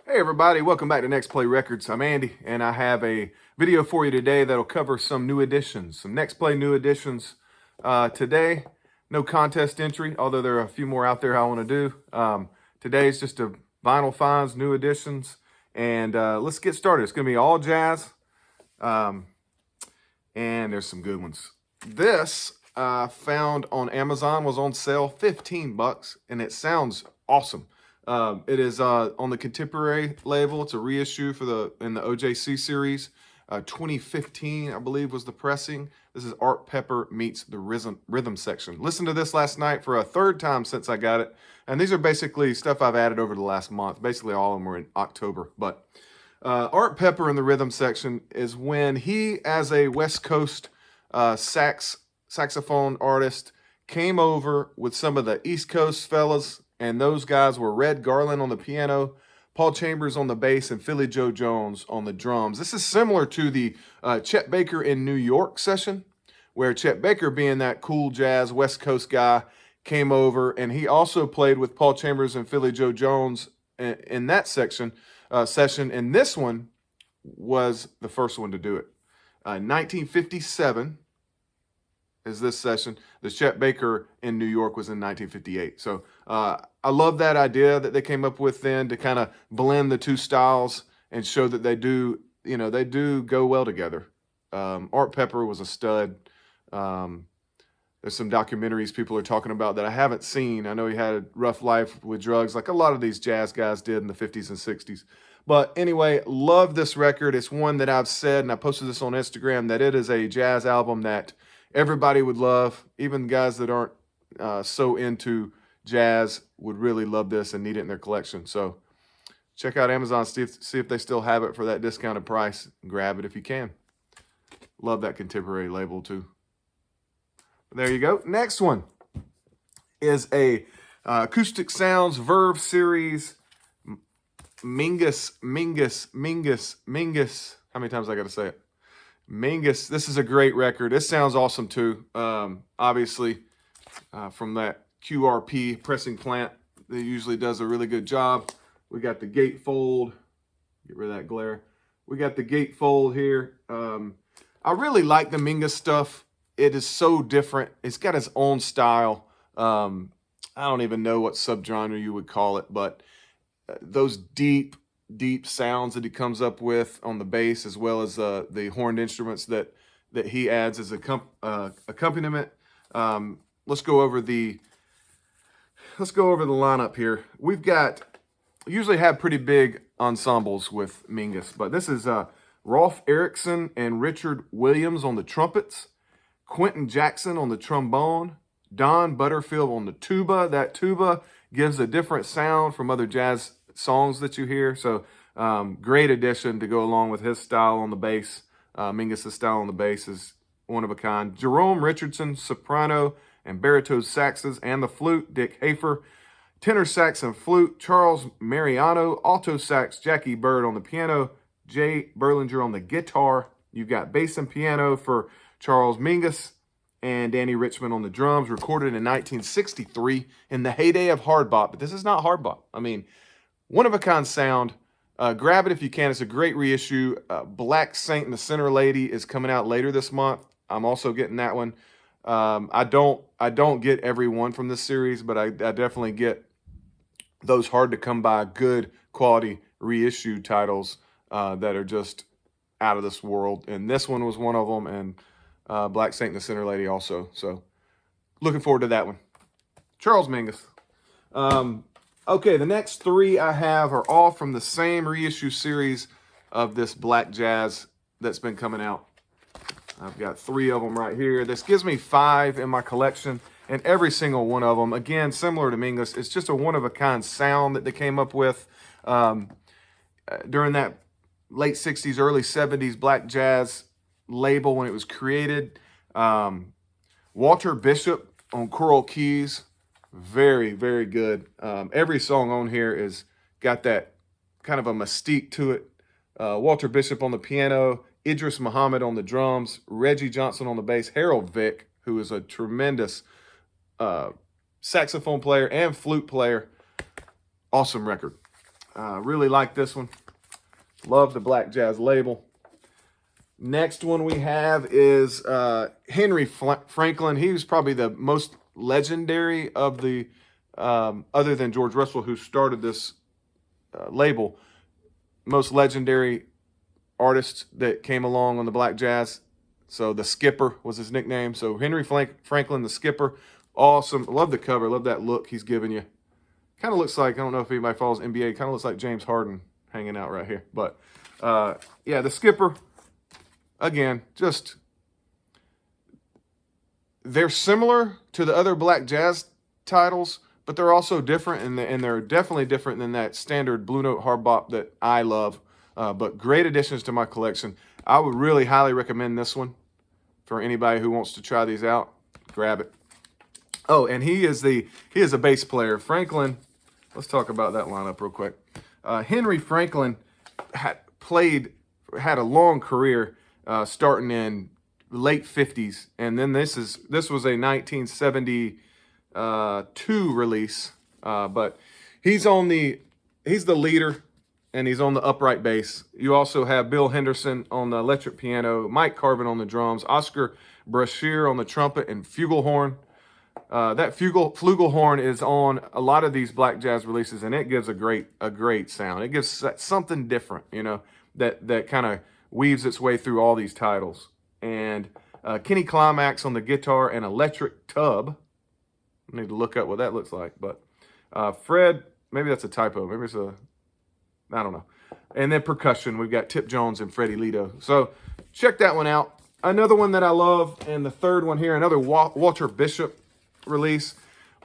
Hey everybody, welcome back to Next Play Records. I'm Andy, and I have a video for you today that'll cover some new additions, some Next Play new additions. Today, no contest entry, although there are a few more out there I want to do. Today's just a vinyl finds, new additions, and let's get started. It's going to be all jazz, and there's some good ones. This found on Amazon, was on sale, 15 bucks, and it sounds awesome. It is on the Contemporary label. It's a reissue in the OJC series. 2015, I believe, was the pressing. This is Art Pepper meets the rhythm section. Listened to this last night for a third time since I got it. And these are basically stuff I've added over the last month. Basically, all of them were in October. But Art Pepper in the rhythm section is when he, as a West Coast saxophone artist, came over with some of the East Coast fellas. And those guys were Red Garland on the piano, Paul Chambers on the bass, and Philly Joe Jones on the drums. This is similar to the Chet Baker in New York session, where Chet Baker, being that cool jazz West Coast guy, came over, and he also played with Paul Chambers and Philly Joe Jones in that session. And this one was the first one to do it. 1957 is this session. The Chet Baker in New York was in 1958. So I love that idea that they came up with then, to kind of blend the two styles and show that they do go well together. Art Pepper was a stud. There's some documentaries people are talking about that I haven't seen. I know he had a rough life with drugs, like a lot of these jazz guys did in the 50s and 60s. But anyway, love this record. It's one that I've said, and I posted this on Instagram, that it is a jazz album that everybody would love. Even guys that aren't so into jazz would really love this and need it in their collection. So check out Amazon, see if they still have it for that discounted price. Grab it if you can. Love that Contemporary label too. There you go. Next one is a Acoustic Sounds Verve series. Mingus. How many times I got to say it? Mingus. This is a great record. This sounds awesome too. Obviously, from that QRP pressing plant, that usually does a really good job. We got the gatefold. Get rid of that glare. We got the gatefold here. I really like the Mingus stuff. It is so different. It's got its own style. I don't even know what subgenre you would call it, but those deep sounds that he comes up with on the bass, as well as the horned instruments that he adds as accompaniment. Let's go over the lineup here. We've got, usually have pretty big ensembles with Mingus, but this is Rolf Erickson and Richard Williams on the trumpets, Quentin Jackson on the trombone, Don Butterfield on the tuba. That tuba gives a different sound from other jazz songs that you hear. So great addition to go along with his style on the bass. Mingus' style on the bass is one of a kind. Jerome Richardson, soprano and baritone saxes and the flute. Dick Hafer, tenor sax and flute. Charles Mariano, alto sax. Jackie Bird on the piano. Jay Berlinger on the guitar. You've got bass and piano for Charles Mingus, and Danny Richmond on the drums. Recorded in 1963 in the heyday of hard bop. But this is not hard bop. I mean, one of a kind sound. Grab it if you can. It's a great reissue. Black Saint and the Center Lady is coming out later this month. I'm also getting that one. I don't get every one from this series, but I definitely get those hard to come by, good quality reissue titles that are just out of this world. And this one was one of them, and Black Saint and the Center Lady also. So looking forward to that one. Charles Mingus. Okay, the next three I have are all from the same reissue series of this black jazz that's been coming out. I've got three of them right here. This gives me 5 in my collection, and every single one of them, again, similar to Mingus, it's just a one-of-a-kind sound that they came up with during that late 60s, early 70s black jazz label when it was created. Walter Bishop on choral keys. Very, very good. Every song on here is got that kind of a mystique to it. Walter Bishop on the piano, Idris Muhammad on the drums, Reggie Johnson on the bass, Harold Vick, who is a tremendous saxophone player and flute player. Awesome record. Really like this one. Love the Black Jazz label. Next one we have is Henry Franklin. He was probably the most legendary of the, other than George Russell, who started this label, most legendary artist that came along on the Black Jazz. So the Skipper was his nickname. So Henry Franklin, the Skipper. Awesome. Love the cover. Love that look he's giving you. Kind of looks like, I don't know if anybody follows NBA, kind of looks like James Harden hanging out right here. But yeah, the Skipper, again, just, they're similar to the other Black Jazz titles, but they're also different, and they're definitely different than that standard Blue Note hard bop that I love. But great additions to my collection. I would really highly recommend this one for anybody who wants to try these out. Grab it. Oh, and he is a bass player. Franklin, let's talk about that lineup real quick. Henry Franklin had a long career starting in late 50s, and then this was a 1972 release. But he's the leader, and he's on the upright bass. You also have Bill Henderson on the electric piano, Mike Carvin on the drums, Oscar Brashear on the trumpet and flugelhorn. That flugelhorn is on a lot of these Black Jazz releases, and it gives a great sound. It gives something different, you know, that kind of weaves its way through all these titles. And Kenny Climax on the guitar and electric tub. I need to look up what that looks like, but Fred, maybe that's a typo. Maybe it's I don't know. And then percussion, we've got Tip Jones and Freddie Lito. So check that one out. Another one that I love, and the third one here, another Walter Bishop release.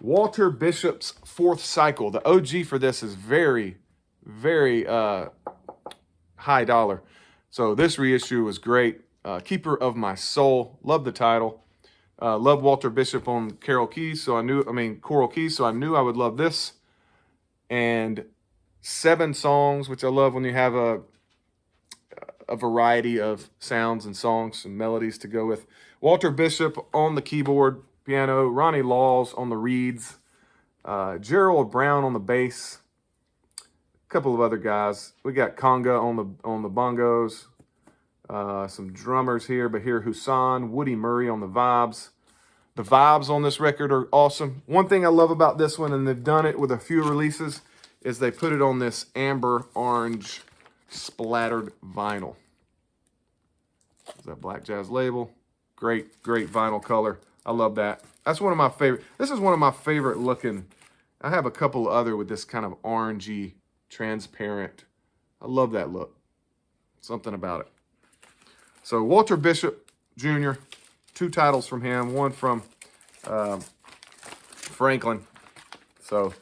Walter Bishop's Fourth Cycle. The OG for this is very, very high dollar. So this reissue was great. Keeper of My Soul. Love the title. Love Walter Bishop on choral keys, so I knew I would love this. And 7 songs, which I love when you have a variety of sounds and songs and melodies to go with. Walter Bishop on the keyboard, piano, Ronnie Laws on the reeds, Gerald Brown on the bass, a couple of other guys. We got Conga on the bongos, some drummers here, Bahir Hussain, Woody Murray on the vibes. The vibes on this record are awesome. One thing I love about this one, and they've done it with a few releases, is they put it on this amber orange splattered vinyl. Is that Black Jazz label? Great vinyl color. I love that. That's one of my favorite. This is one of my favorite looking. I have a couple other with this kind of orangey, transparent. I love that look. Something about it. So Walter Bishop Jr., 2 titles from him, 1 from Franklin. So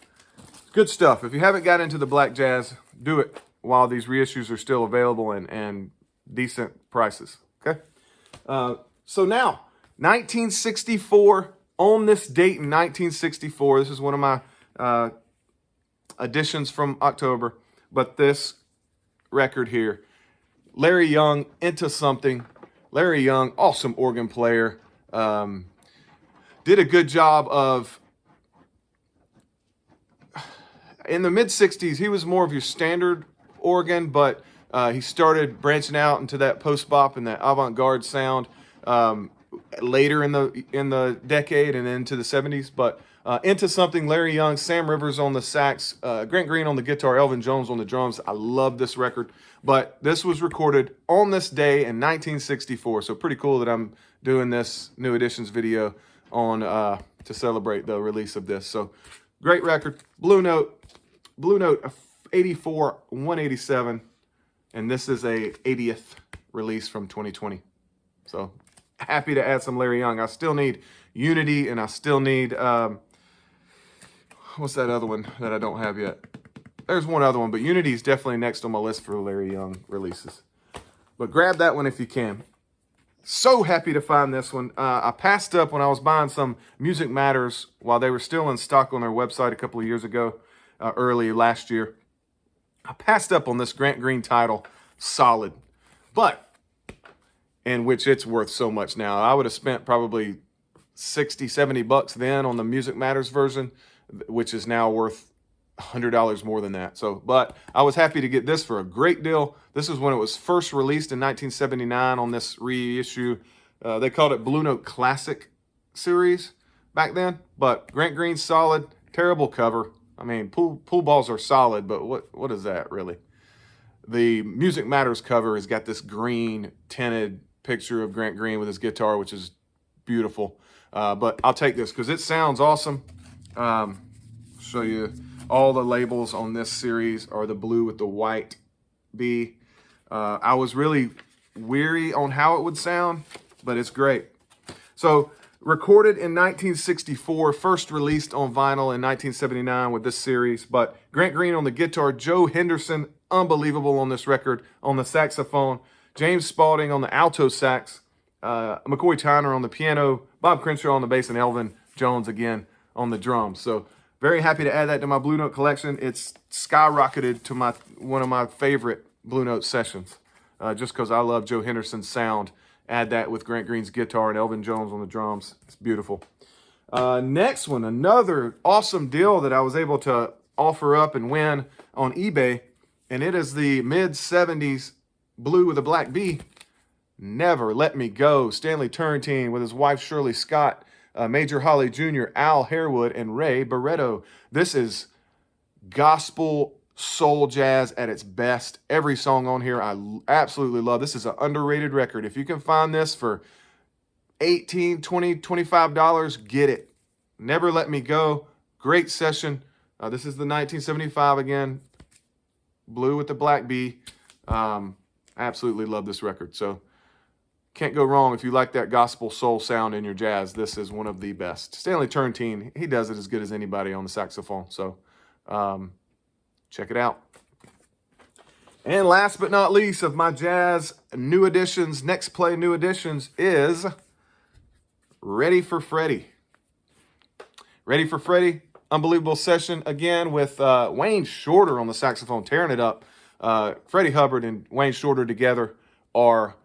good stuff. If you haven't got into the Black Jazz, do it while these reissues are still available and decent prices. Okay. So now, 1964, on this date in 1964, this is one of my additions from October, but this record here, Larry Young, Into Something. Larry Young, awesome organ player, did a good job of, in the mid-60s, he was more of your standard organ, but he started branching out into that post-bop and that avant-garde sound later in the decade and into the 70s. But Into Something, Larry Young, Sam Rivers on the sax, Grant Green on the guitar, Elvin Jones on the drums. I love this record. But this was recorded on this day in 1964. So pretty cool that I'm doing this new editions video on to celebrate the release of this. So great record. Blue Note 84, 187. And this is a 80th release from 2020. So happy to add some Larry Young. I still need Unity, and I still need, what's that other one that I don't have yet? There's one other one, but Unity is definitely next on my list for Larry Young releases. But grab that one if you can. So happy to find this one. I passed up when I was buying some Music Matters while they were still in stock on their website a couple of years ago, early last year. I passed up on this Grant Green title, Solid. But, in which it's worth so much now. I would have spent probably 60, 70 bucks then on the Music Matters version, which is now worth $100 more than that. So, but I was happy to get this for a great deal. This is when it was first released in 1979 on this reissue. They called it Blue Note Classic series back then, but Grant Green's solid, terrible cover. I mean, pool balls are solid, but what is that really? The Music Matters cover has got this green tinted picture of Grant Green with his guitar, which is beautiful. But I'll take this because it sounds awesome. Show you all the labels on this series are the blue with the white B. I was really weary on how it would sound, but it's great. So recorded in 1964, first released on vinyl in 1979 with this series. But Grant Green on the guitar, Joe Henderson, unbelievable on this record, on the saxophone, James Spaulding on the alto sax, McCoy Tyner on the piano, Bob Crenshaw on the bass, and Elvin Jones again on the drums. So very happy to add that to my Blue Note collection. It's skyrocketed to one of my favorite Blue Note sessions, just because I love Joe Henderson's sound. Add that with Grant Green's guitar and Elvin Jones on the drums. It's beautiful. Next one, another awesome deal that I was able to offer up and win on eBay, and it is the mid-70s blue with a black B, Never Let Me Go, Stanley Turrentine with his wife Shirley Scott, Major Holly Jr., Al Harewood, and Ray Barretto. This is gospel soul jazz at its best. Every song on here I absolutely love. This is an underrated record. If you can find this for $18, $20, $25, get it. Never Let Me Go. Great session. This is the 1975 again. Blue with the black B. Absolutely love this record. So can't go wrong if you like that gospel soul sound in your jazz. This is one of the best. Stanley Turrentine, he does it as good as anybody on the saxophone. So check it out. And last but not least of my jazz new editions, next play new editions is Ready for Freddie. Ready for Freddie, unbelievable session again with Wayne Shorter on the saxophone, tearing it up. Freddie Hubbard and Wayne Shorter together are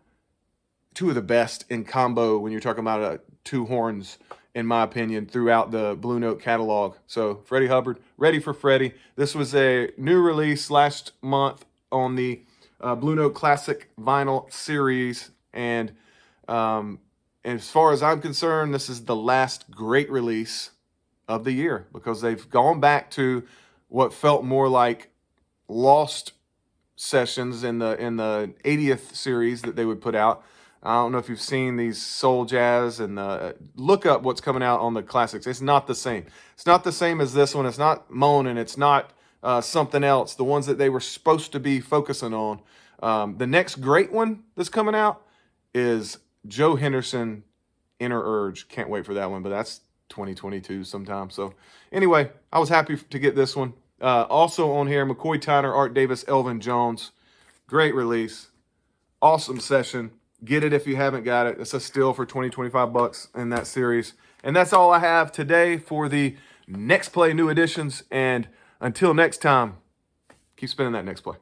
two of the best in combo when you're talking about two horns, in my opinion, throughout the Blue Note catalog. So Freddie Hubbard, Ready for Freddie. This was a new release last month on the Blue Note Classic Vinyl Series. And as far as I'm concerned, this is the last great release of the year because they've gone back to what felt more like lost sessions in the 80th series that they would put out. I don't know if you've seen these soul jazz and look up what's coming out on the classics. It's not the same. It's not the same as this one. It's not Moanin'. It's not something else. The ones that they were supposed to be focusing on. The next great one that's coming out is Joe Henderson, Inner Urge. Can't wait for that one, but that's 2022 sometime. So anyway, I was happy to get this one. Also on here, McCoy Tyner, Art Davis, Elvin Jones. Great release. Awesome session. Get it if you haven't got it. It's a steal for 20, 25 bucks in that series. And that's all I have today for the Next Play new editions. And until next time, keep spinning that Next Play.